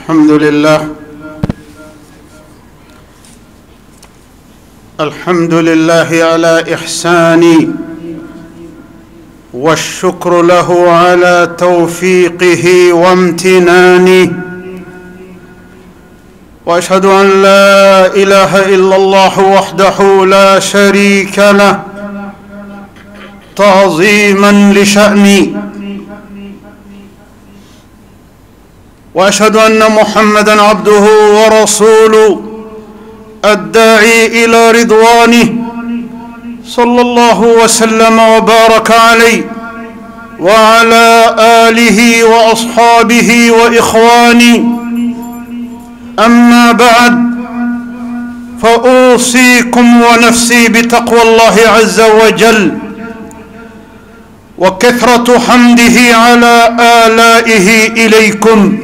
الحمد لله الحمد لله على إحساني، والشكر له على توفيقه وامتناني، وأشهد أن لا إله إلا الله وحده لا شريك له تعظيما لشأني، وأشهد أن محمدًا عبده ورسوله الداعي إلى رضوانه، صلى الله وسلم وبارك عليه وعلى آله وأصحابه وإخواني. أما بعد، فأوصيكم ونفسي بتقوى الله عز وجل وكثرة حمده على آلائه إليكم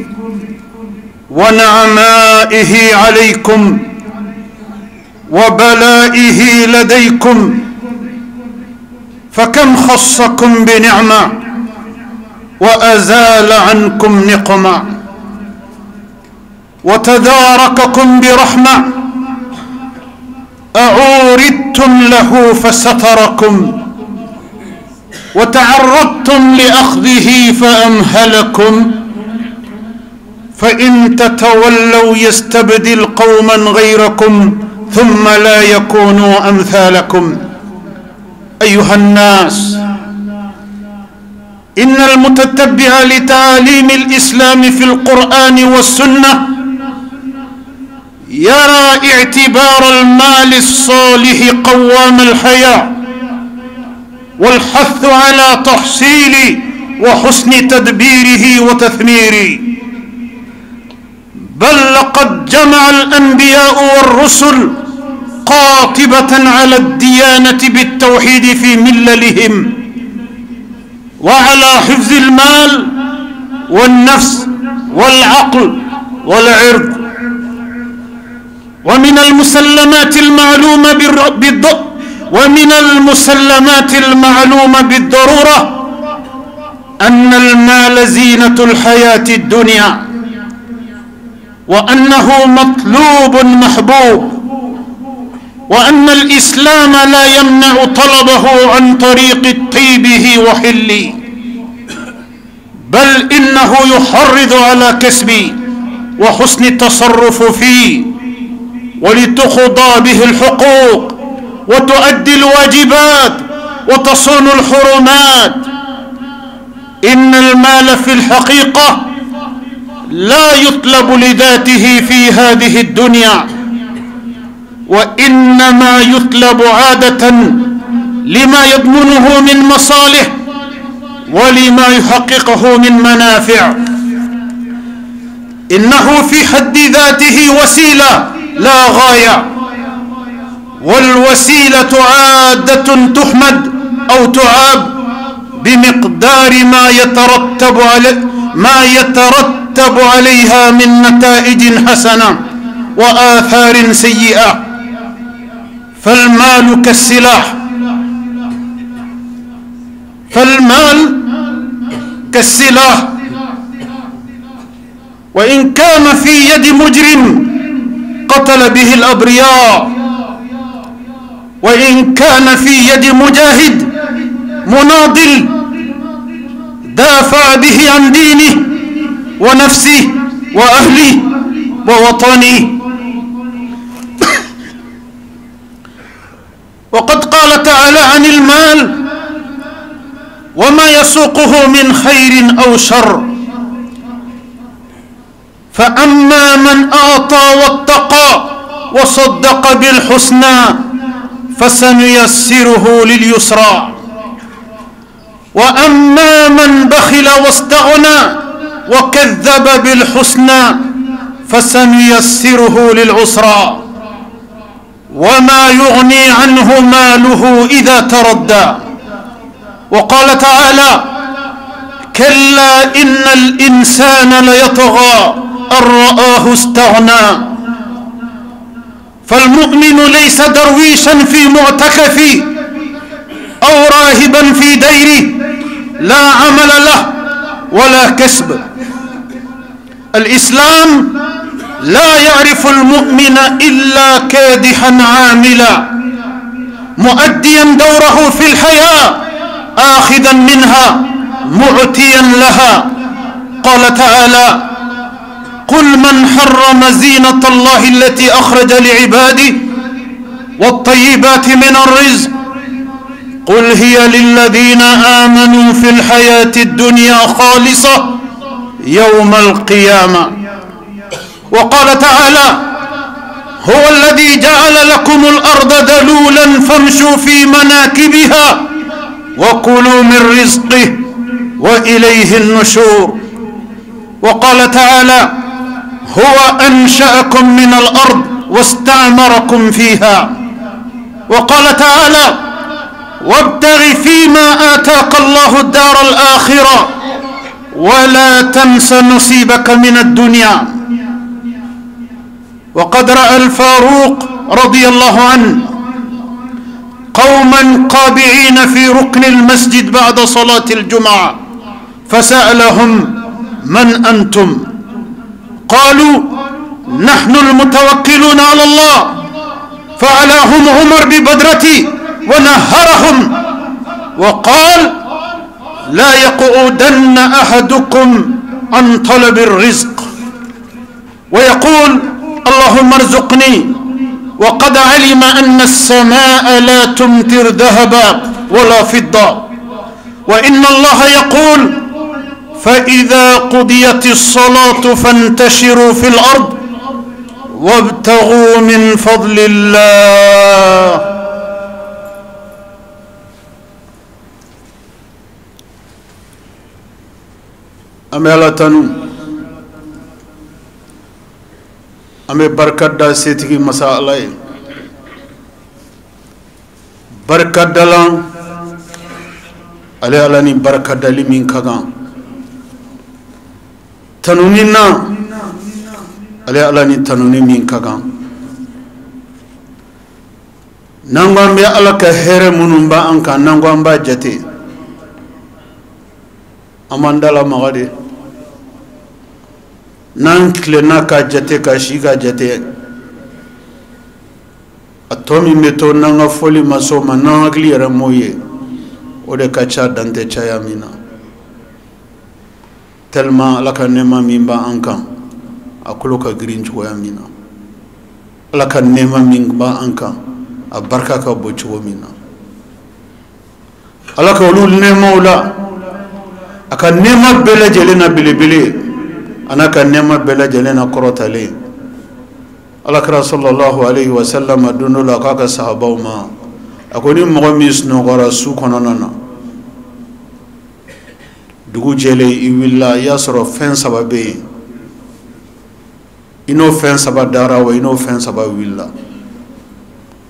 ونعمائه عليكم وبلائه لديكم، فكم خصكم بنعمة وأزال عنكم نقمة، وتدارككم برحمة، أعوردتم له فستركم، وتعرضتم لأخذه فأمهلكم، فإن تتولوا يستبدل قوما غيركم ثم لا يكونوا أمثالكم. أيها الناس، إن المتتبع لتعاليم الإسلام في القرآن والسنة يرى اعتبار المال الصالح قوام الحياة، والحث على تحصيل وحسن تدبيره وتثميره، بل لقد جمع الأنبياء والرسل قاطبة على الديانة بالتوحيد في مللهم، وعلى حفظ المال والنفس والعقل والعرض. ومن المسلمات المعلومة بالضرورة أن المال زينة الحياة الدنيا، وأنه مطلوب محبوب، وأن الإسلام لا يمنع طلبه عن طريق طيبه وحله، بل إنه يحرض على كسبه وحسن التصرف فيه، ولتقضى به الحقوق وتؤدي الواجبات وتصون الحرمات. إن المال في الحقيقة لا يطلب لذاته في هذه الدنيا، وإنما يطلب عادة لما يضمنه من مصالح ولما يحققه من منافع. إنه في حد ذاته وسيلة لا غاية، والوسيلة عادة تحمد أو تعاب بمقدار ما يترتب عليها من نتائج حسنة وآثار سيئة. فالمال كالسلاح، وإن كان في يد مجرم قتل به الأبرياء، وإن كان في يد مجاهد مناضل دافع به عن دينه ونفسه وأهله ووطنه. وقد قال تعالى عن المال وما يسوقه من خير أو شر: فأما من أعطى واتقى وصدق بالحسنى فسنيسره لليسرى، وأما من بخل واستغنى وكذب بالحسنى فسنيسره للعسرى، وما يغني عنه ماله إذا تردى. وقال تعالى: كلا إن الإنسان ليطغى أن رآه استغنى. فالمؤمن ليس درويشا في معتكف أو راهبا في ديره لا عمل له ولا كسب. الإسلام لا يعرف المؤمن إلا كادحا عاملا مؤديا دوره في الحياة آخذا منها معتيا لها. قال تعالى: قل من حرم زينة الله التي أخرج لعباده والطيبات من الرزق قل هي للذين آمنوا في الحياة الدنيا خالصة يوم القيامة. وقال تعالى: هو الذي جعل لكم الأرض ذلولا فامشوا في مناكبها وكلوا من رزقه وإليه النشور. وقال تعالى: هو أنشأكم من الأرض واستعمركم فيها. وقال تعالى: وابتغ فيما آتاك الله الدار الآخرة ولا تنس نصيبك من الدنيا. وقد رأى الفاروق رضي الله عنه قوما قابعين في ركن المسجد بعد صلاة الجمعة فسألهم: من أنتم؟ قالوا: نحن المتوكلون على الله. فعلاهم عمر ببدرته ونهرهم وقال: لا يقعدن أحدكم عن طلب الرزق ويقول: اللهم ارزقني، وقد علم أن السماء لا تمطر ذهبا ولا فضة، وإن الله يقول: فإذا قضيت الصلاة فانتشروا في الأرض وابتغوا من فضل الله. أمالتنو أمي بركة دا سيتكي مساء الله بركة دلان علي علاني بركة دالي من كغان تنونينا علي علاني تنوني من كغان نانغوان بي على كهير منومبا أنكا نانغوان با جتي أمان دالا مغادي nankilena ka jate ka shi ka jate atomi meto nanga foli masoma nangli yara moye ode ka cha dante chaya mina tellement alaka nema mimba ankan akulo ka green chuya mina alaka nema mimba ankan abarka ka bochuo mina alaka ulul nema ula aka nema bele jelena bilibili أنا كان نعمة بلا جلنا قرة لي الله كرا صلى الله عليه وسلم دونو لقاك صحابة وما أكوني مغميس نغرا سوكونا نانا دغو جلي إيولا ياسر فين سببي إنو فين سبب دارا وإنو فين سبب ويلا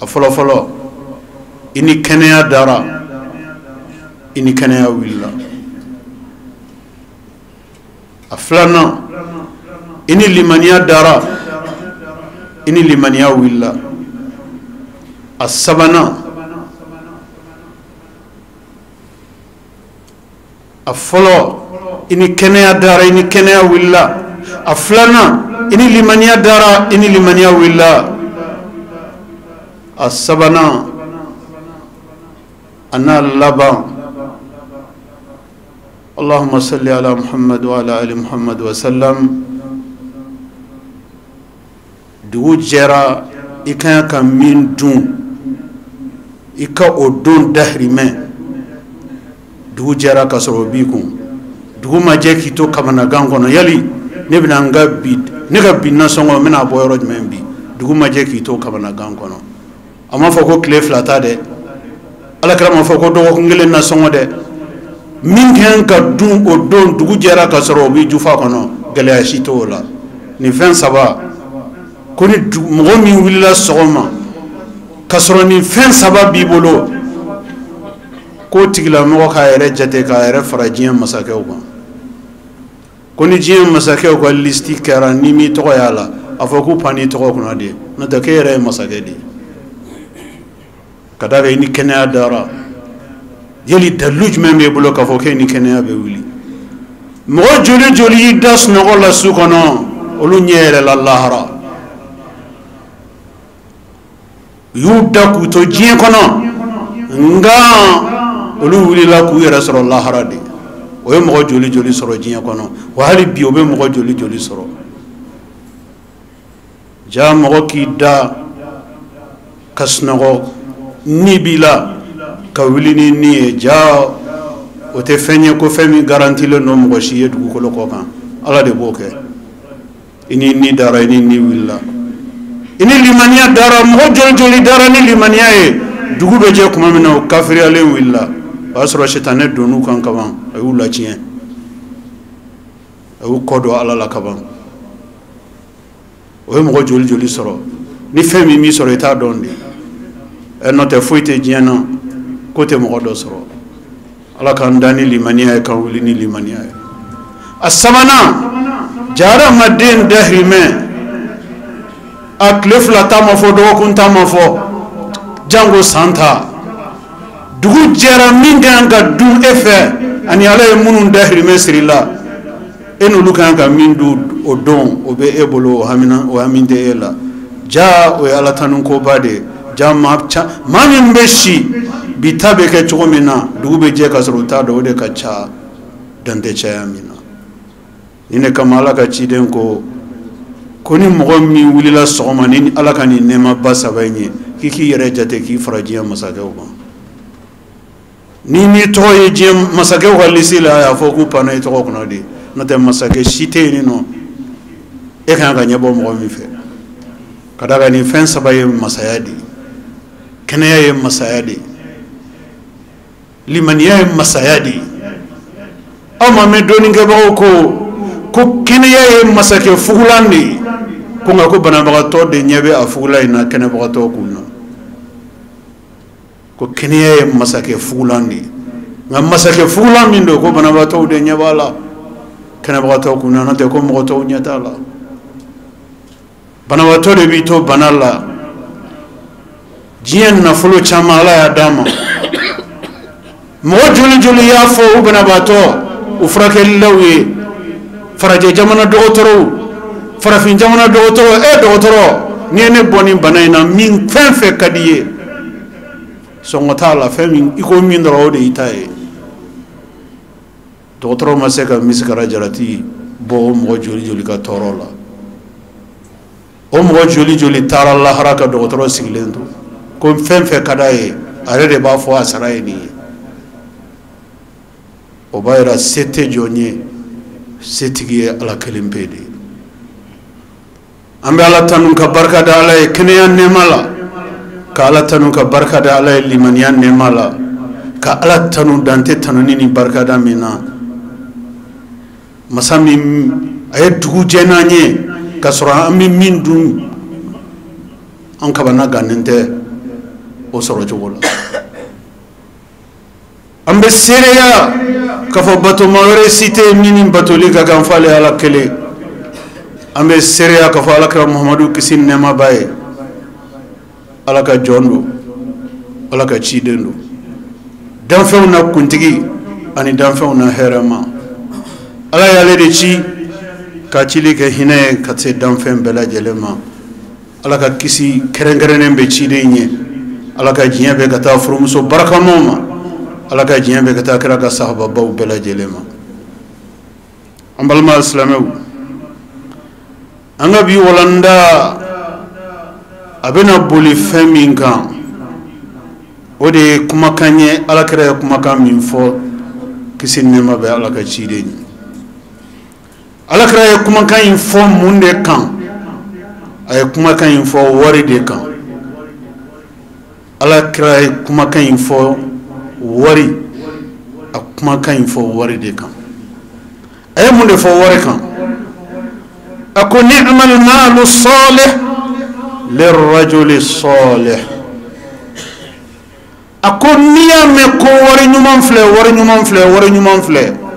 أفلا فلا إني كنيا دارا إني كنيا ويلا أفلانا إني لمنيا دارا إني لمنيا ويلا السبنا أفلا إني كنيا دارا إني كنيا ويلا أفلانا إني لمنيا دارا إني لمنيا ويلا السبنا أنا اللبا اللهم صل على محمد وعلى آل محمد وسلم دو جرا إكا من دون إكا أدون دهري من دو جرا كسرو بيكم دو ما جاكي تو كمانا غانكونا يلي نبنا نغبيد نغبيد ناسونغو من أبو يروج من بي دو ما جاكي تو كمانا غانكونا أما فوكو كليف لاتا دي ألا كرام فوكو دو وكنجل ناسونغو دي min kan ka dun o don dugu jɛra ka sɔrɔ o bɛ jufa kɔnɔ gɛlɛya si t'o la nin fɛn saba ko ni mɔgɔ min wulila sɔgɔma ka sɔrɔ nin fɛn saba b'i bolo k'o tigilamɔgɔ k'a yɛrɛ jate k'a yɛrɛ fara diɲɛ masakɛw kan ko ni diɲɛ masakɛw ka listi kɛra ni m'i tɔgɔ y'a la a fɔ k'u pan n'i tɔgɔ kunna de n'o tɛ k'e yɛrɛ ye masakɛ de ye ka d'a kan i ni kɛnɛya dara yeli dalu jumɛn b'e bolo k'a fɔ k'e ni kɛnɛya bɛ wuli mo joli joli das no la sukono olu nyere la lahara yuda ku to jien kono nga olu wuli la ku yere soro lahara de o ye mo joli joli soro jien kono wa hali bi o be mo joli joli soro ja mo ki da kasnogo nibila ka wuli ni ja o te fenye ko femi garanti le no mo shiye du ko ko kan ala de boke ini ni dara ini ni willa ini limania dara mo joli dara ni limania e dugu be je kuma mina kafiri ale willa asro shetane donu kan kaban ayu la chien ayu kodo ala la kaban o mo joli soro ni femi mi soro eta dondi e no te fuite jiena kote mo do soro ala kan dani limania kan wuli ni limania asamana jara madin dahrime aklef la tama fo do kun tama fo jango santa dugu jara minga nga dum efe ani ala munun dahrime sirila enu lukanga mindu odon obe ebolo hamina o aminde ela ja o ala tanun ko bade jama mamin beshi bitabe ke chomina dugube je ka sorota do de ka cha dante cha amina ine kamala ka chiden ko koni mo mi wulila soma ni ala kan ni nema basa banye kiki yere jate ki farajiya masake ko ni toye je masake ko lisila ya fo ku pana to ko no di no te masake shite ni no e kan ga nyabo mo mi fe kada ga ni fen sabaye masayadi kenaya masayadi limaniya masayadi ama me doni ngaba ko kenaya masake fugulandi ko ngako bana bagato de nyabe afugula ina kene bagato kunna ko kenaya masake fugulandi ngam masake fugulandi ndo ko bana bagato de nyabala kene bagato kunna na te ko mo to nyatala bana bagato de bito banala jien na fulo chamala ya dama mo joli ya fo bana bato ufrake lawi faraje jamana dogotoro farafin jamana dogotoro dogotoro niene boni banaina min fenfe kadiye songota la femi iko min ro de itae dogotoro maseka miskara jarati bo mo joli ka torola o mo joli tara la haraka dogotoro siglendo ko fenfe kadaye arede ba fo asaraye ni o bayra sete jonye setigi ala kalimpedi ambe ala tanun ka barka da ala kenya nemala ka ala tanun ka barka da ala limaniya nemala ka ala tanun dante tanuni ni barka da mina masami ay dugu jenanye ka sura ami min dun an ka bana ganente o soro jogola ambe sereya kafo bato mawere cité mini batoli ga ganfale ala kele ambe sereya kafo ala kra muhammadu kisin nema baye ala ka jondo ala ka chidendo danfew na kuntigi ani danfew na herama ala ya lede chi ka chili ke hine ka te danfem bela jelema ala ka kisi kerengerenen be chide nye ala ka jiya be kata furumuso baraka moma ala ka jiya be kata kira ka sahaba baw bela jelema ambalma islamu anga bi walanda abena boli feminga ode kuma kanye ala kira kuma kan min fo kisin nema be ala ka chide ni ala kira kuma kan info munde kan ay kuma kan info wari de kan ala kira kuma kan info wari a kuma kan info wari de kan ay munde fo wari kan ako ni'mal malu salih lirrajuli salih ako niyame ko wari nyuman fle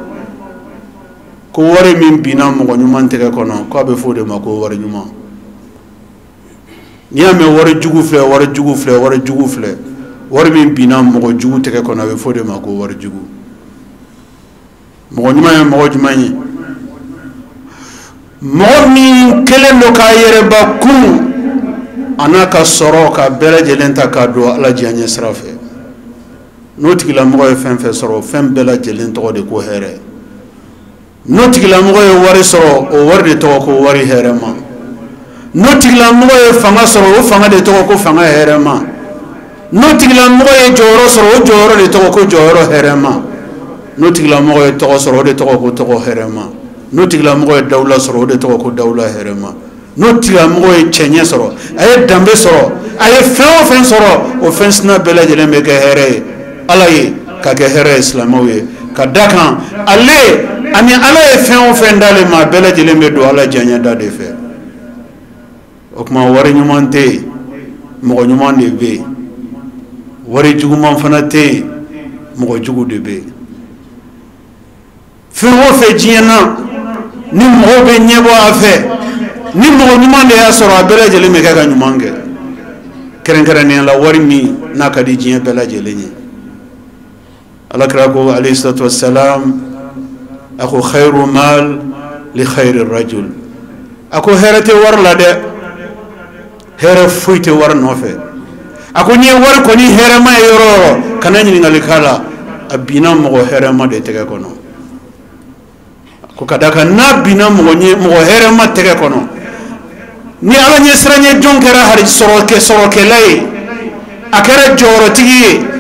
ko wari min bina mo nyuman tege kono ko be fode ma ko wari nyuman niyame wari jugu fle wari min bina mo jugu tege kono be fode ma ko wari jugu mɔgɔ ɲuman ye mɔgɔ jumɛn ye mɔgɔ min kelen do k'a yɛrɛba kun a n'a ka sɔrɔ ka bɛɛ lajɛlen ta k'a don Ala diyaɲɛ sira fɛ n'o tigilamɔgɔ ye fɛn fɛn sɔrɔ fɛn bɛɛ lajɛlen tɔgɔ de ko hɛrɛ n'o tigilamɔgɔ ye wari sɔrɔ o wari de tɔgɔ ko wari hɛrɛma n'o tigilamɔgɔ ye fanga sɔrɔ o fanga de tɔgɔ ko fanga hɛrɛma n'o tigilamɔgɔ ye jɔyɔrɔ sɔrɔ o jɔyɔrɔ de tɔgɔ ko jɔyɔrɔ hɛrɛma n'o tigilamɔgɔ ye tɔgɔ sɔrɔ o de tɔgɔ ko tɔgɔ hɛrɛma n'o tigilamɔgɔ ye dawula sɔrɔ o de tɔgɔ ko dawula hɛrɛma n'o tigilamɔgɔ ye cɛɲɛ sɔrɔ a ye danbe sɔrɔ a ye fɛn o fɛn sɔrɔ o fɛn sina bɛɛ lajɛlen bɛ kɛ hɛrɛ ye Ala ye ka kɛ hɛrɛ ye silamɛw ye ka da kan ale ani Ala ye fɛn o fɛn d'ale ma bɛɛ lajɛlen bɛ don Ala diyaɲɛ da de fɛ o kuma wari ɲuman tɛ yen mɔgɔ ɲuman de bɛ yen wari juguman fana tɛ yen mɔgɔ jugu de bɛ yen fɛn o fɛn diɲɛ na ni mɔgɔw bɛ ɲɛbɔ a fɛ ni mɔgɔ ɲuman de y'a sɔrɔ a bɛɛ lajɛlen bɛ kɛ ka ɲuman kɛ kɛrɛnkɛrɛnnenya la wari min n'a ka di diɲɛ bɛɛ lajɛlen ye Alakira ko alayhi salatu wassalam a ko khairu mal li khairi rajul a ko hɛrɛ tɛ wari la dɛ hɛrɛ foyi tɛ wari nɔfɛ a ko n'i ye wari kɔni hɛrɛma ye yɔrɔ o yɔrɔ kana ɲininkali k'a la a binna mɔgɔ hɛrɛma de tɛgɛ kɔnɔ ko ka da kan n'a binna mɔgɔ hɛrɛma tɛgɛ kɔnɔ ni Ala ɲɛsiranɲɛ jɔn kɛra sɔrɔkɛla ye a kɛra jɔyɔrɔtigi ye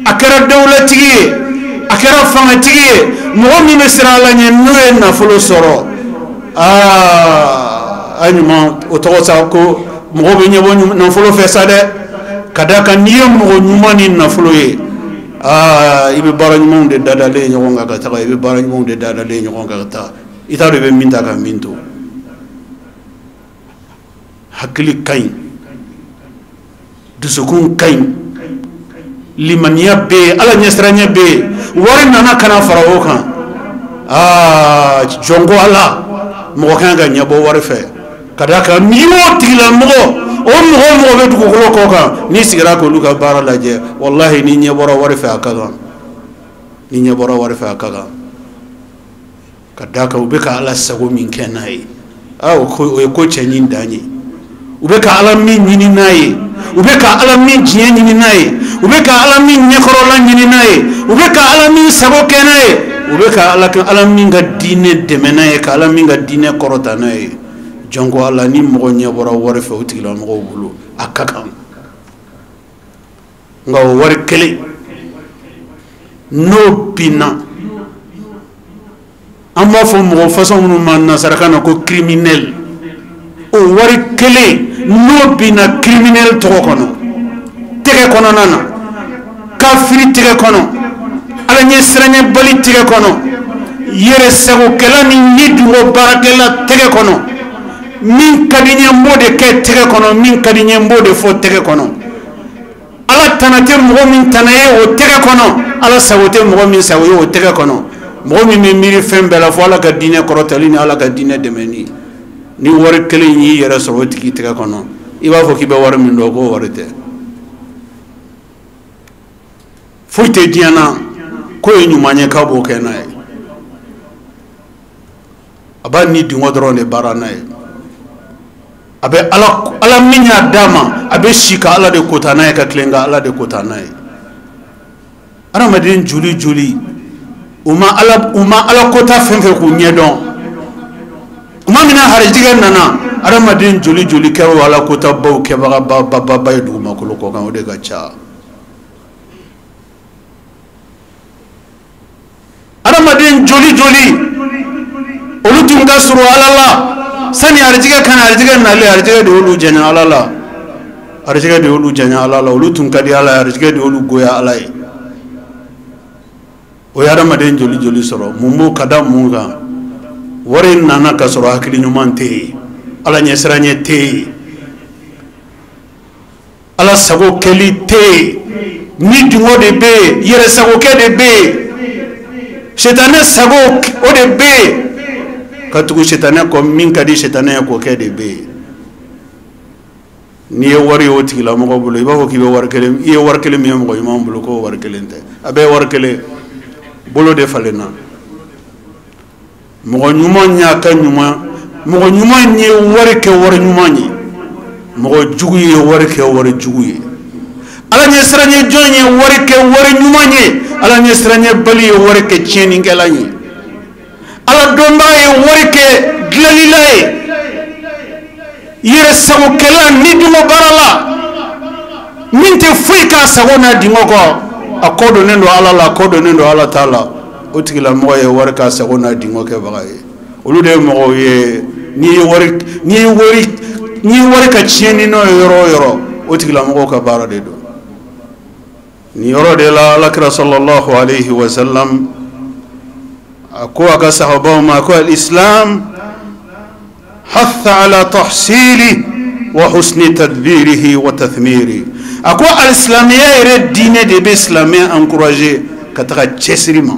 a kɛra dawulatigi ye a kɛra fangatigi ye mɔgɔ min bɛ siran Ala ɲɛ n'o ye nafolo sɔrɔ a ɲuman o tɔgɔ sa ko mɔgɔ bɛ ɲɛbɔ nafolo fɛ sa dɛ ka da kan n'i ye mɔgɔ ɲuman ni nafolo ye i bɛ baara ɲumanw de dadalen ɲɔgɔn kan ka taga i bɛ baara ɲumanw de dadalen ɲɔgɔn kan ka taa i t'a dɔn i bɛ min ta ka min to hakili ka ɲi dusukun ka ɲi limaniya bɛ yen Ala ɲɛsiranɲɛ bɛ yen wari nana kana fara o kan jɔn ko Ala mɔgɔ kan ka ɲɛbɔ wari fɛ ka da kan n'i y'o tigilamɔgɔ o mɔgɔ bɛ dugukolo kɔ kan n'i sigira k'olu ka baara lajɛ wallahi n'i ɲɛ bɔra wari fɛ a ka kan n'i ɲɛ bɔra wari fɛ a ka kan ka da kan u bɛ ka Ala sago min kɛ n'a ye o ye ko cɛɲi dan ye u bɛ ka Ala min ɲini n'a ye u bɛ ka Ala min diɲɛ ɲini n'a ye u bɛ ka Ala min ɲɛkɔrɔla ɲini n'a ye u bɛ ka Ala min sago kɛ n'a ye u bɛ ka Ala min ka diinɛ dɛmɛ n'a ye ka Ala min ka diinɛ kɔrɔta n'a ye jɔn ko Ala ni mɔgɔ ɲɛ bɔra wari fɛ o tigilamɔgɔw bolo a ka kan nka o wari kelen n'o binna an b'a fɔ mɔgɔ façon minnu ma nazarakan na ko criminel o wari kelen n'o binna criminel tɔgɔ kɔnɔ tɛgɛ kɔnɔna na kafiri tɛgɛ kɔnɔ Ala ɲɛsiranɲɛ bali tɛgɛ kɔnɔ yɛrɛ sagokɛla ni ɲɛdugo baarakɛla tɛgɛ kɔnɔ min ka di n ye n b'o de kɛ tɛgɛ kɔnɔ min ka di n ye n b'o de fɔ tɛgɛ kɔnɔ Ala tana tɛ mɔgɔ min tana ye o tɛgɛ kɔnɔ Ala sago tɛ mɔgɔ min sago ye o tɛgɛ kɔnɔ mɔgɔ min bɛ miiri fɛn bɛɛ la fo Ala ka diinɛ kɔrɔtali ni Ala ka diinɛ dɛmɛni ni wari kelen y'i yɛrɛ sɔrɔ o tigi tɛgɛ kɔnɔ i b'a fɔ k'i bɛ wari min dɔn k'o wari tɛ foyi tɛ diɲɛ na k'o ye ɲuman ye k'a b'o kɛ n'a ye a b'a ni dingɛ dɔrɔn de baara n'a ye a bɛ Ala min y'a d'a ma a bɛ si ka Ala de kota n'a ye ka tilen ka Ala de kota n'a ye adamaden joli joli u ma Ala kota fɛn fɛn k'u ɲɛdɔn tuma min na harijigɛ nana adamaden joli joli kɛra o Ala kota baw kɛbaga ba ye dugumakolo kɔ kan o de ka ca adamaden joli joli olu tun ka surun Ala la sani harijigɛ kana harijigɛ nalen harijigɛ de y'olu janya Ala la harijigɛ de y'olu janya Ala la olu tun ka di Ala ye harijigɛ de y'olu goya Ala ye o ye adamaden joli joli sɔrɔ mun b'o ka da mun kan wari nana ka sɔrɔ hakili ɲuman tɛ yen Ala ɲɛsiranɲɛ tɛ yen Ala sago kɛli tɛ yen ni dungo de bɛ yen yɛrɛ sagokɛ de bɛ yen sitanɛ sago o de bɛ yen ka tugu sitanɛ kɔ min ka di sitanɛ ye k'o kɛ de bɛ yen n'i ye wari ye o tigilamɔgɔ bolo i b'a fɔ k'i bɛ wari kelen i ye wari kelen min ye mɔgɔ ɲuman bolo k'o wari kelen tɛ a bɛɛ ye wari kelen bolo de falenna Mogo nyuma nya ka nyuma mogo nyuma ni wari ke wari nyuma ni mogo jugu ye wari ke wari jugu ye ala nya sranye jonye wari ke wari nyuma ni ala nya sranye bali ye wari ke cheni ngela ni ala domba ye wari ke glalila ye yere sago kala ni dumo barala minte fuika sagona dingogo akodo nendo ala la akodo nendo ala taala otigila mo ye warka sagona dingoke bagaye olude mo ye ni wari ka chieni no yoro otigila mo ka bara de do ni yoro de la lakra sallallahu alayhi wa sallam akwa ka sahaba ma ko al-islam hatha ala tahsili wa husni tadbirihi wa tathmiri akwa al-islamiyya ire dine de islamien encourager kataka chesrima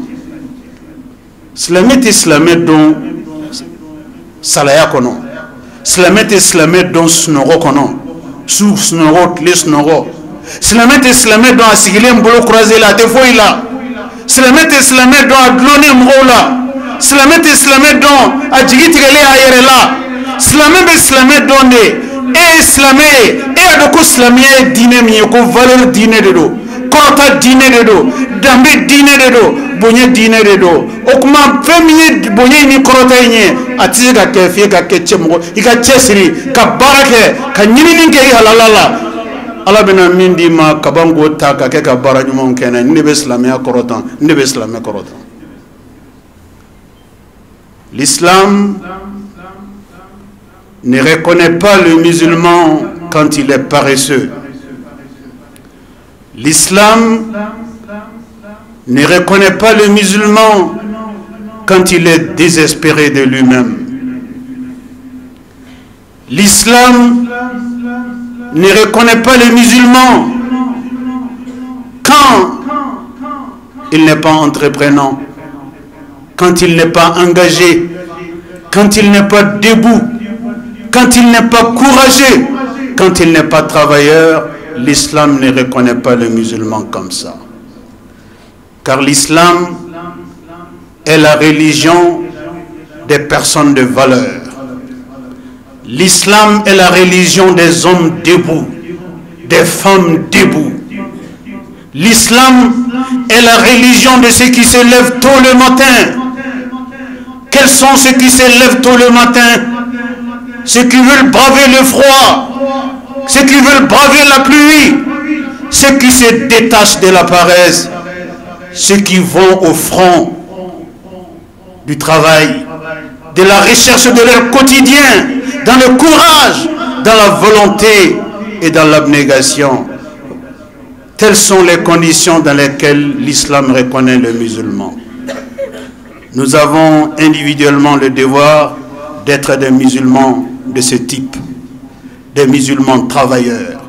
islamite islamé don salaya kono islamite islamé don snogo kono sou snogo les snogo islamite islamé don asigile mbolo croiser la te foila islamite islamé don adlone mgola islamite islamé don ajigitigele ayere la islamé don de islamé e adoko islamiyé dine mi ko valeur dine de do kota dine de do dambe dine de do bonye dine de do okuma femi bonye ni korota nye ati ga kefi ga kechemo iga chesiri ka barake ka nyini nge halalala ala bena mindi ma kabango ta ka ke ka bara nyuma kena ndebe islamia korota ndebe islamia korota l'islam ne reconnaît pas le musulman quand il est paresseux. L'islam ne reconnaît pas le musulman quand il est désespéré de lui-même. L'islam ne reconnaît pas le musulman quand il n'est pas entreprenant, quand il n'est pas engagé, quand il n'est pas debout, quand il n'est pas courageux, quand il n'est pas travailleur. L'islam ne reconnaît pas le musulman comme ça. Car l'islam est la religion des personnes de valeur. L'islam est la religion des hommes debout, des femmes debout. L'islam est la religion de ceux qui se lèvent tôt le matin. Quels sont ceux qui se lèvent tôt le matin? Ceux qui veulent braver le froid, ceux qui veulent braver la pluie, ceux qui se détachent de la paresse, ceux qui vont au front du travail, de la recherche de leur quotidien, dans le courage, dans la volonté et dans l'abnégation. Telles sont les conditions dans lesquelles l'islam reconnaît le musulman. Nous avons individuellement le devoir d'être des musulmans de ce type, des musulmans travailleurs,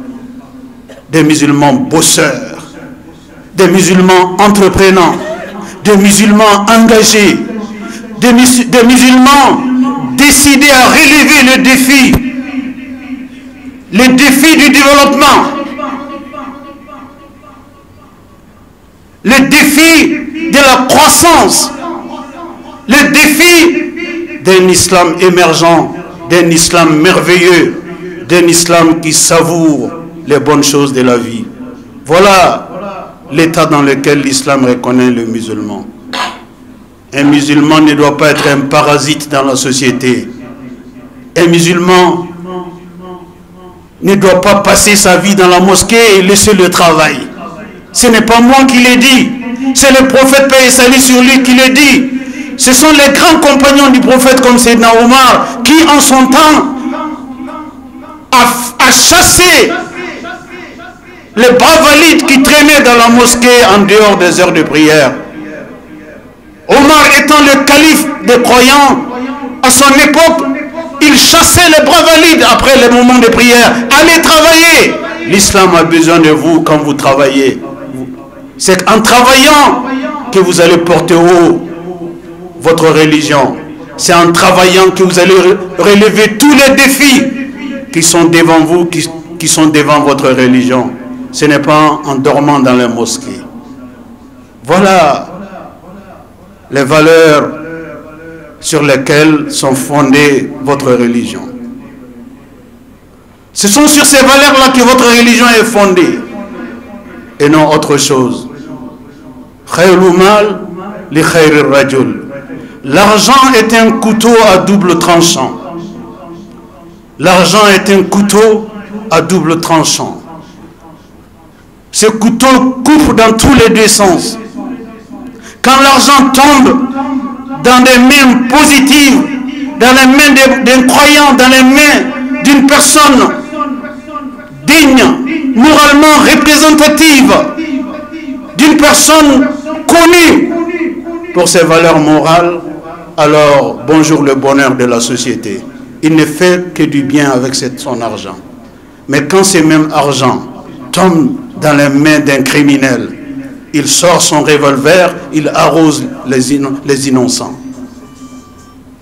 des musulmans bosseurs, des musulmans entreprenants, des musulmans engagés, des musulmans décidés à relever le défi du développement, le défi de la croissance, le défi d'un islam émergent, d'un islam merveilleux, d'un islam qui savoure les bonnes choses de la vie. Voilà l'état dans lequel l'islam reconnaît le musulman. Un musulman ne doit pas être un parasite dans la société. Un musulman ne doit pas passer sa vie dans la mosquée et laisser le travail. Ce n'est pas moi qui l'ai dit, c'est le prophète paix et salut sur lui qui le dit. Ce sont les grands compagnons du prophète comme Sayyidina Omar qui en son temps a chassé les bras valides qui traînaient dans la mosquée en dehors des heures de prière. Omar étant le calife des croyants, à son époque, il chassait les bras valides après les moments de prière. Allez travailler. L'islam a besoin de vous quand vous travaillez. C'est en travaillant que vous allez porter haut votre religion. C'est en travaillant que vous allez relever tous les défis qui sont devant vous, qui sont devant votre religion. Ce n'est pas en dormant dans les mosquées. Voilà les valeurs sur lesquelles sont fondées votre religion. Ce sont sur ces valeurs-là que votre religion est fondée et non autre chose. L'argent est un couteau à double tranchant. L'argent est un couteau à double tranchant. Ce couteau coupe dans tous les deux sens. Quand l'argent tombe dans des mains positives, dans les mains d'un croyant, dans les mains d'une personne digne, moralement représentative, d'une personne connue pour ses valeurs morales, alors bonjour le bonheur de la société. Il ne fait que du bien avec son argent. Mais quand ce même argent tombe dans les mains d'un criminel, il sort son revolver, il arrose les innocents.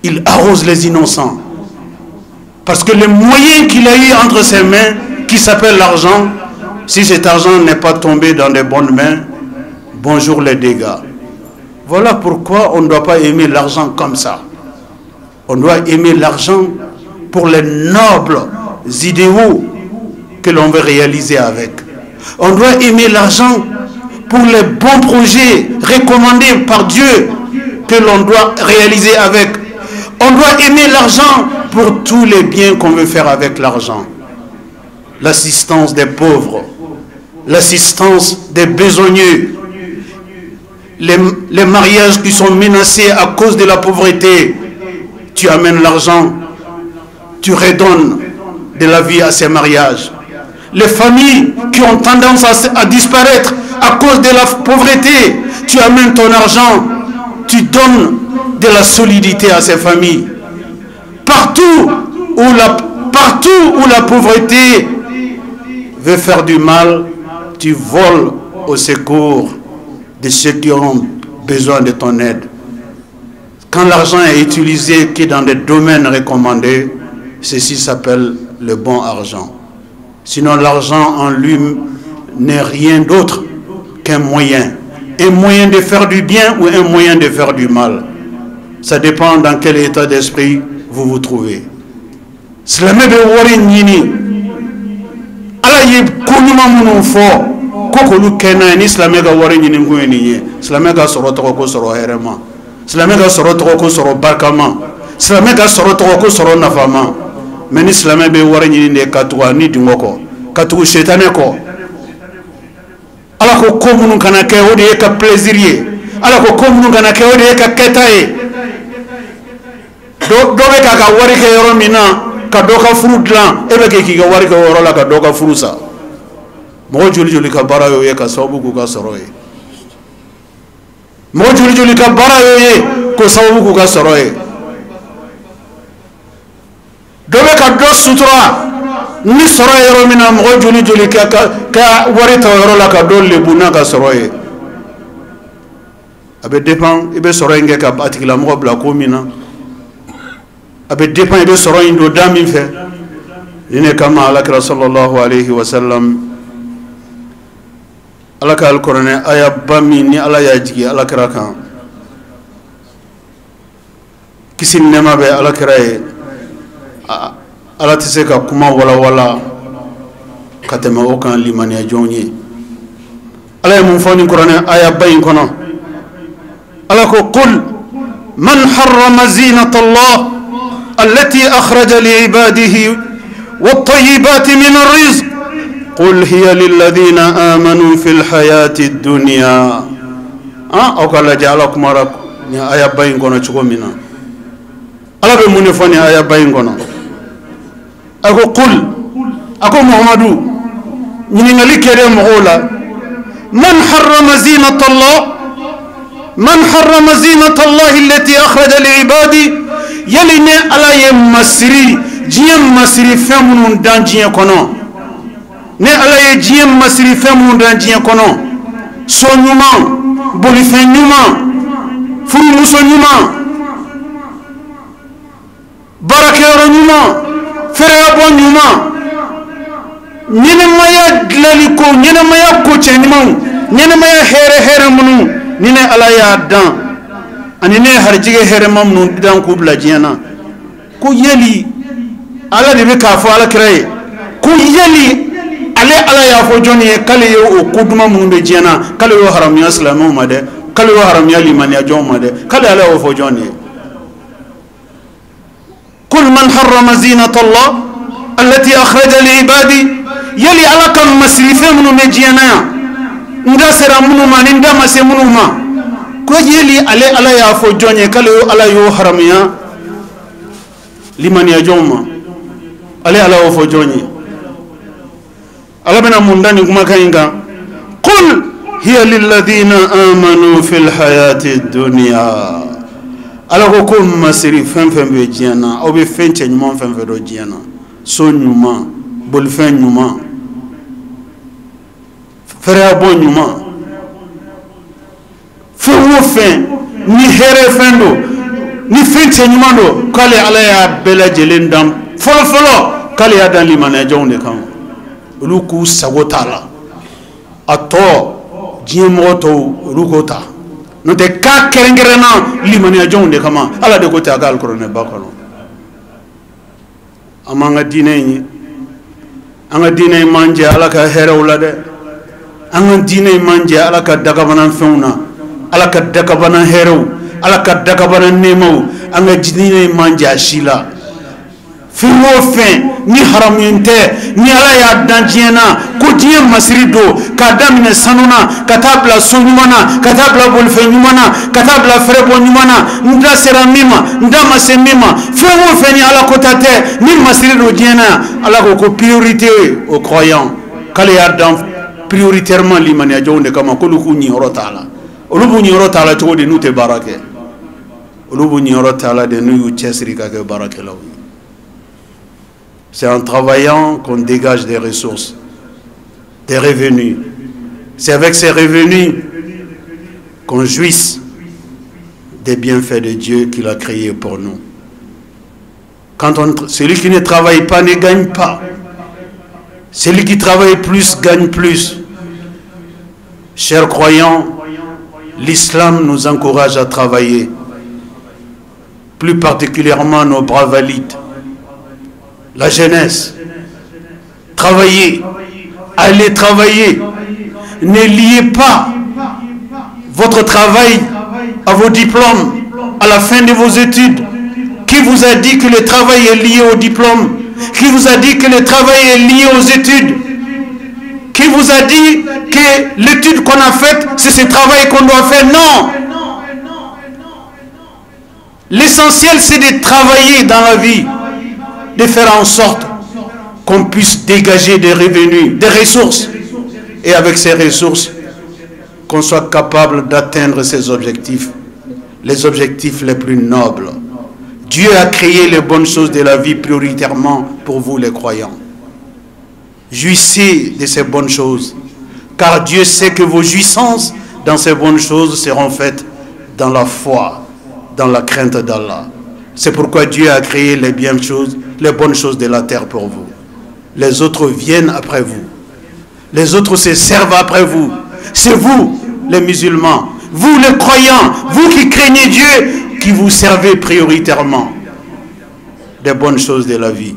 Il arrose les innocents. Parce que le moyen qu'il a eu entre ses mains, qui s'appelle l'argent, si cet argent n'est pas tombé dans de bonnes mains, bonjour les dégâts. Voilà pourquoi on ne doit pas aimer l'argent comme ça. On doit aimer l'argent pour les nobles idéaux que l'on veut réaliser avec. On doit aimer l'argent pour les bons projets recommandés par Dieu que l'on doit réaliser avec. On doit aimer l'argent pour tous les biens qu'on veut faire avec l'argent. L'assistance des pauvres, l'assistance des besogneux, les mariages qui sont menacés à cause de la pauvreté. Tu amènes l'argent, tu redonnes de la vie à ces mariages. Les familles qui ont tendance à disparaître à cause de la pauvreté, tu amènes ton argent, tu donnes de la solidité à ces familles. Partout où la pauvreté veut faire du mal, tu voles au secours de ceux qui ont besoin de ton aide. Quand l'argent est utilisé que dans des domaines recommandés, ceci s'appelle le bon argent. Sinon, l'argent en lui n'est rien d'autre qu'un moyen. Un moyen de faire du bien ou un moyen de faire du mal. Ça dépend dans quel état d'esprit vous vous trouvez. Silamɛ bɛ wari ɲini Ala ye ko ɲuman minnu fɔ ko k'olu kɛ n'a ye ni silamɛ ka wari ɲini kun ye nin ye. Silamɛ ka sɔrɔ tɔgɔ ko sɔrɔ hɛrɛma, silamɛ ka sɔrɔ tɔgɔ ko sɔrɔ barikama, silamɛ ka sɔrɔ tɔgɔ ko sɔrɔ nafama. Mais ni silamɛ bɛ wari ɲini de ka tugu ni dingɔ kɔ, ka tugu setanɛ kɔ. Ala ko ko minnu kana kɛ o de ye ka plaisir ye. Ala ko ko minnu kana kɛ o de ye ka kɛta ye. Dɔ bɛ k'a ka wari kɛ yɔrɔ min na ka dɔ ka furu dilan, e bɛ k'i ka wari kɛ o yɔrɔ la ka dɔ ka furu sa. Mɔgɔ joli joli ka baara y'o ye ka sababu k'u ka sɔrɔ ye. Mɔgɔ joli joli ka baara y'o ye k'o sababu k'u ka sɔrɔ ye. Dɔ bɛ ka dɔ sutura ni sɔrɔ ye yɔrɔ min na, mɔgɔ joli joli ka wari ta o yɔrɔ la ka dɔ lebu n'a ka sɔrɔ ye. A bɛ dépend i bɛ sɔrɔ in kɛ ka a tigilamɔgɔ bila ko min na. A bɛ dépend i bɛ sɔrɔ in don da min fɛ. Nin de kama Alakira sallallahu alayhi wa sallam, Ala ka alikuranɛ aya ba min ni Ala y'a jigi Alakira kan, kisi ni nɛɛma bɛ Alakira ye, Ala tɛ se ka kuma walawala ka tɛmɛ o kan limaniya jɔnw ye. Ala ye mun fɔ nin kuranɛ aya ba in kɔnɔ? Ala ko qul man harrama zinata Allah التي أخرج لعباده والطيبات من الرزق قل هي للذين آمنوا في الحياة الدنيا. أو قال جعلكم رب آية باين كنا تشكو منا ألا بمنفني آية باين كنا أكو قل أكو محمد نينغالي كريم غولا من حرم زينة الله من حرم زينة الله التي أخرج لعباده yali ne Ala ye masiri diɲɛ masiri fɛn minnu dan diɲɛ kɔnɔ, ne Ala ye diɲɛ masiri fɛn minnu dan diɲɛ kɔnɔ, so ɲuman, bolifɛn ɲuman, furumuso ɲuman, baarakɛyɔrɔ ɲuman, fɛrɛyabɔ ɲuman, ɲɛnɛmaya dilali ko, ɲɛnɛmaya ko cɛ ɲumanw, ɲɛnɛmaya hɛrɛ hɛrɛ minnu ni ne Ala y'a dan, anine harjige heremam nun dan ku bla diana ko yeli ala de be ka fo ala kray ko yeli ale ala ya fo joni kale yo o kuduma mun be diana kale yo haram ya islamu made kale yo haram ya liman ya jom made kale ala yo fo joni kul man harrama zinata allah allati akhraja li ibadi yeli ala kam masrife mun be diana nda sera mun ma nda mase mun ma ko yeli ale ala ya fo joni kale yo ala yo haram ya liman ya jom ale ala yo fo joni ala bena mundani kuma kayinga qul hiya lilladhina amanu fil hayati dunya ala ko ko masiri fenfen be jiana o be fenche nyuma fenfen do jiana so nyuma bol fen nyuma fere bon nyuma fo wo fen ni here fendo ni fenche nyuma do kale ala ya bela jelendam folo kale ya dan limana jonde kan oluku sagotala ato jimoto rukota no te ka kerengerena limania jonde kama ala de kota gal korone bakolo amanga dine anga dine manje ala ka herewla de anga dine manje ala ka daga banan feuna ala ka daga banan herew ala ka daga banan nemo anga dine manje ashila fimo fin ni haram yente ni ala ya danjiena ko diye masrido ka damine sanuna katabla sunyumana katabla bolfe nyumana katabla frebo nyumana nda sera mima nda masemima fimo fin ni ala kotate ni masrido diena ala ko priorité aux croyants kale ya dan prioritairement limania jonde kama ko lu ni orotala olubu ni orotala to de nute barake olubu ni orotala de nu chesri ka ke barake law. C'est en travaillant qu'on dégage des ressources, des revenus. C'est avec ces revenus qu'on jouisse des bienfaits de Dieu qu'il a créés pour nous. Celui qui ne travaille pas ne gagne pas. Celui qui travaille plus gagne plus. Chers croyants, l'islam nous encourage à travailler, plus particulièrement nos braves valides. La jeunesse, travaillez, allez travailler, ne liez pas votre travail à vos diplômes, à la fin de vos études. Qui vous a dit que le travail est lié au diplôme? Qui vous a dit que le travail est lié aux études? Qui vous a dit que l'étude qu'on a faite, c'est ce travail qu'on doit faire? Non! L'essentiel, c'est de travailler dans la vie, de faire en sorte qu'on puisse dégager des revenus, des ressources, et avec ces ressources, qu'on soit capable d'atteindre ces objectifs, les objectifs les plus nobles. Dieu a créé les bonnes choses de la vie prioritairement pour vous les croyants. Jouissez de ces bonnes choses, car Dieu sait que vos jouissances dans ces bonnes choses seront faites dans la foi, dans la crainte d'Allah. C'est pourquoi Dieu a créé les bonnes choses de la terre pour vous. Les autres viennent après vous. Les autres se servent après vous. C'est vous, les musulmans, vous les croyants, vous qui craignez Dieu, qui vous servez prioritairement des bonnes choses de la vie.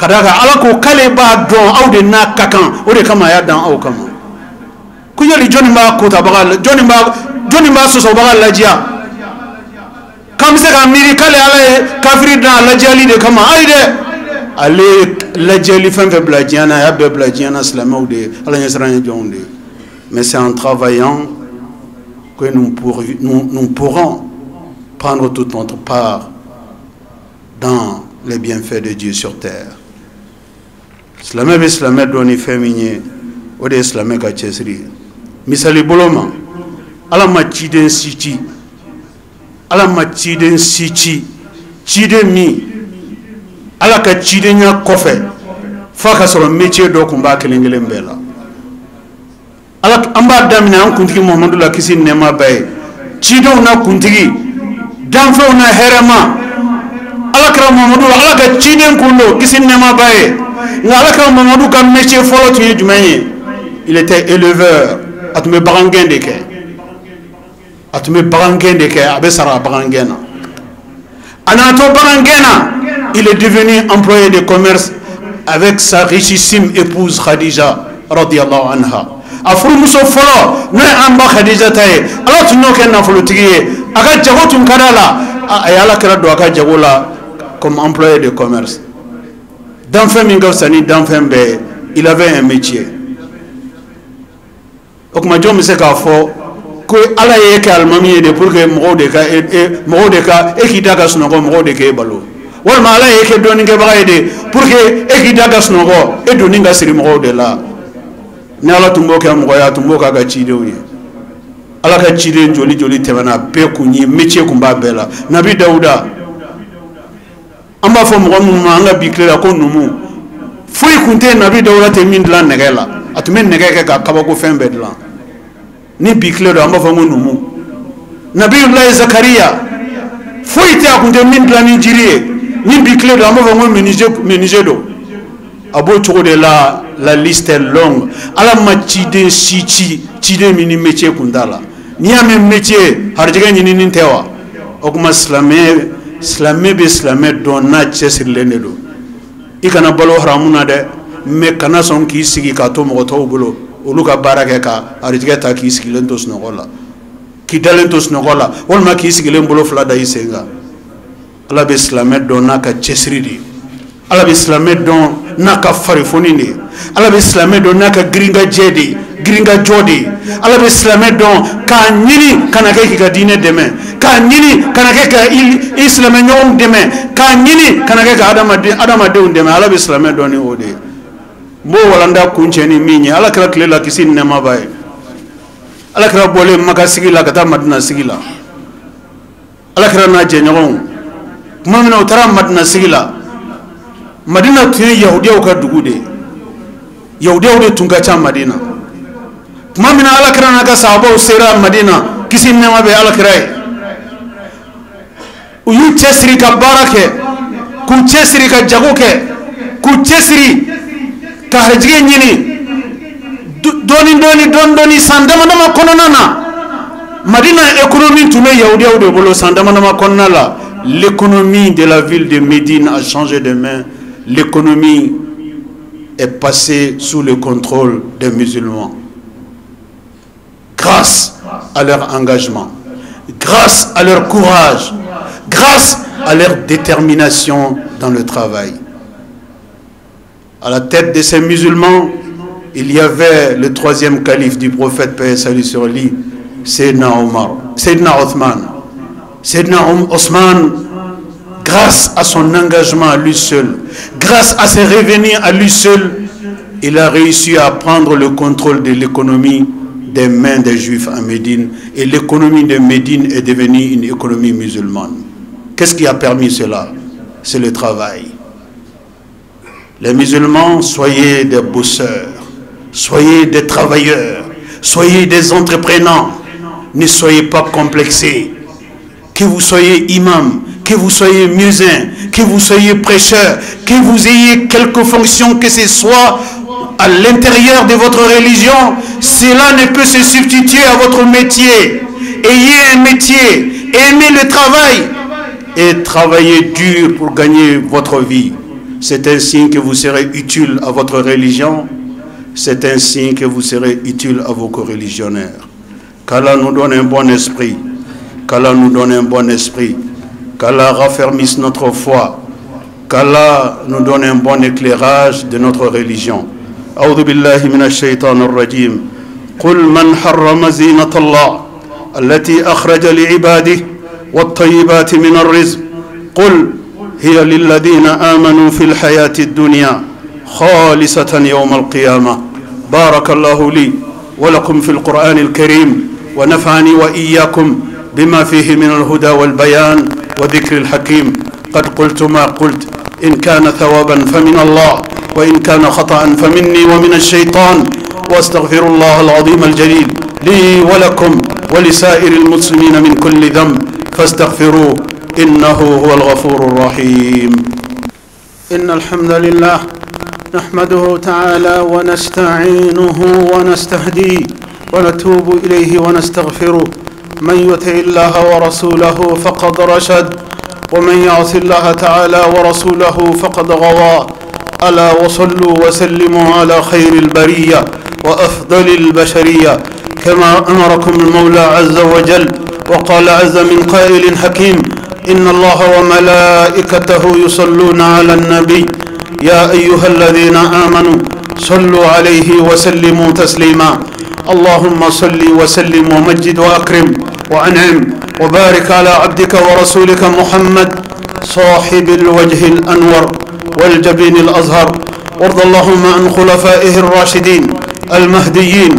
Kadaga alako kale ba don aw de na kakan o de kama ya dan aw kama ku yeli joni ba ko ta bagal joni ba so so bagal lajia kam se ka miri kale ala kafiri dan lajali de kama ay de ale lajali fam fe blajiana ya be blajiana slamaw de ala nyasranya jonde. Mais c'est en travaillant que nous pourrons prendre toute notre part dans les bienfaits de Dieu sur terre. Islamé be islamé doni féminin o de islamé ka chesri misali boloma ala ma chiden sichi chiden mi ala ka chiden nya kofe fa ka soro métier do ko mba kelengele mbela ala amba damina an kuntigi muhammadu la kisi nema bay chidon na kuntigi danfo na herema alakra Mamadou alaka chiden kundo kisin nema baye alakra Mamadou kam métier folo tu jumay il était éleveur atume bagangende ke abe sara bagangena anato bagangena il est devenu employé de commerce avec sa richissime épouse Khadija radiyallahu anha afuru muso folo no amba Khadija tay ala tunno ken na folo tigiye aga jago tun kadala ayala kera do aka jago la comme employé de commerce d'enfin minga sani d'enfin be il avait un métier okuma jom se ka fo ko ala ye ke almami de pour que mo de ka e ki daga suno ko mo de ke balo wal ma ala ye ke doni ke baga de pour que e ki daga suno ko e doni nga siri mo de la ni ala tumbo ke mo ya tumbo ka ga chide wi ala ka chide joli joli tebana pe kunyi métier kumba bela nabi dauda amba fo mo mo anga biklela ko numu foi kunte nabi dauda te min la negela atumen negeke ka kabako fembe de la ni bikle do amba fo mo numu nabi allah zakaria foi te akunte min la ni jirie ni bikle do amba fo mo menije do abo choko de la liste est longue ala ma chide chide mini métier kundala ni ame métier harjega ni nin tewa okuma islamé donna chesir lenedo ikana balo haramuna de me kana son ki sigi ka to mo to bolo oluka baraka ka harjega ta ki sigi len to snogola ki dalen to snogola wol ki sigi len bolo fla da isenga ala be islamé donna ka chesridi ala be islamé don naka farifoni ni ala be islamé don naka gringa jodi ala be islamé don ka nyini kana ke ka dine deme ka nyini kana ke ka islamé nyom deme ka nyini kana ke ka adama de deme ala be islamé don ni ode mo walanda kuncheni minyi ala kala klela kisin ne mabaye ala kala bole maka sigila kata madina sigila ala kala na je nyon kuma mina utara madina sigila madina tun yahudiya ka dugude yahudiya tunga cha madina kuma mina ala kira na ka sahaba usira madina kisin ne mabe ala kira uyu chesri ka barake ku chesri ka jagoke ku chesri ka hajige nyini doni sandama nama kononana madina économie tume yahudiya de bolo sandama nama konala l'économie de la ville de Médine a changé de main. L'économie est passée sous le contrôle des musulmans. Grâce à leur engagement, grâce à leur courage, grâce à leur détermination dans le travail. À la tête de ces musulmans, il y avait le troisième calife du prophète, paix et salut sur lui, Sayyidina Othman. Sayyidina Othman, grâce à son engagement à lui seul, grâce à ses revenus à lui seul, il a réussi à prendre le contrôle de l'économie des mains des Juifs à Médine. Et l'économie de Médine est devenue une économie musulmane. Qu'est-ce qui a permis cela? C'est le travail. Les musulmans, soyez des bosseurs, soyez des travailleurs, soyez des entrepreneurs. Ne soyez pas complexés. Que vous soyez imam, que vous soyez muezzin, que vous soyez prêcheur, que vous ayez quelque fonction que ce soit à l'intérieur de votre religion, cela ne peut se substituer à votre métier. Ayez un métier, aimez le travail et travaillez dur pour gagner votre vie. C'est un signe que vous serez utile à votre religion, c'est un signe que vous serez utile à vos coreligionnaires. Qu'Allah nous donne un bon esprit, qu'Allah nous donne un bon esprit, qu'Allah raffermisse notre foi, qu'Allah nous donne un bon éclairage de notre religion. أعوذ بالله من الشيطان الرجيم. قل من حرم زينة الله التي أخرج لعباده والطيبات من الرزق قل هي للذين آمنوا في الحياة الدنيا خالصة يوم القيامة. بارك الله لي ولكم في القرآن الكريم ونفعني وإياكم بما فيه من الهدى والبيان وذكر الحكيم. قد قلت ما قلت، إن كان ثوابا فمن الله وإن كان خطأ فمني ومن الشيطان، واستغفر الله العظيم الجليل لي ولكم ولسائر المسلمين من كل ذنب فاستغفروه إنه هو الغفور الرحيم. إن الحمد لله نحمده تعالى ونستعينه ونستهديه ونتوب إليه ونستغفره. من يطع الله ورسوله فقد رشد، ومن يعص الله تعالى ورسوله فقد غوى. ألا وصلوا وسلموا على خير البرية وأفضل البشرية، كما أمركم المولى عز وجل وقال عز من قائل حكيم: إن الله وملائكته يصلون على النبي يا أيها الذين آمنوا صلوا عليه وسلموا تسليما. اللهم صل وسلم ومجد وأكرم وأنعم وبارك على عبدك ورسولك محمد صاحب الوجه الأنور والجبين الأزهر. وارض اللهم عن خلفائه الراشدين المهديين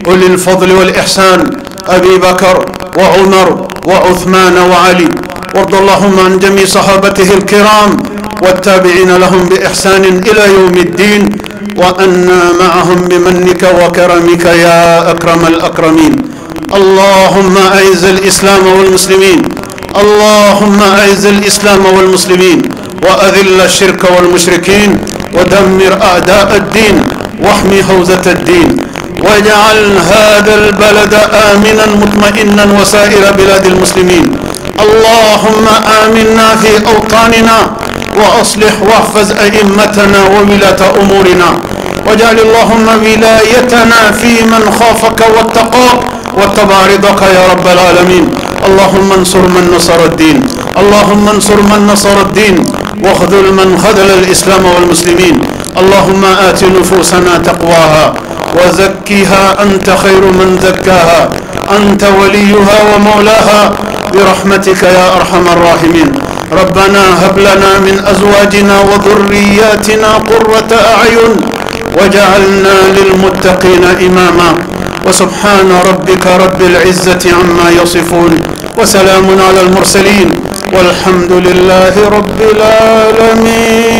أولي الفضل والإحسان، أبي بكر وعمر وعثمان وعلي. وارض اللهم عن جميع صحابته الكرام والتابعين لهم بإحسان إلى يوم الدين، وأنا معهم بمنك وكرمك يا أكرم الأكرمين. اللهم أعز الإسلام والمسلمين، اللهم أعز الإسلام والمسلمين، وأذل الشرك والمشركين، ودمر أعداء الدين، واحمي حوزة الدين، واجعل هذا البلد آمنا مطمئنا وسائر بلاد المسلمين. اللهم آمنا في أوطاننا، وأصلح واحفظ أئمتنا وولاة أمورنا، واجعل اللهم ولايتنا في من خافك واتقاك واتبع رضاك يا رب العالمين. اللهم انصر من نصر الدين، اللهم انصر من نصر الدين، واخذل من خذل الإسلام والمسلمين. اللهم آت نفوسنا تقواها وزكها، أنت خير من زكاها، أنت وليها ومولاها برحمتك يا أرحم الراحمين. ربنا هب لنا من أزواجنا وذرياتنا قرة أعين وجعلنا للمتقين إماما. وسبحان ربك رب العزة عما يصفون، وسلام على المرسلين، والحمد لله رب العالمين.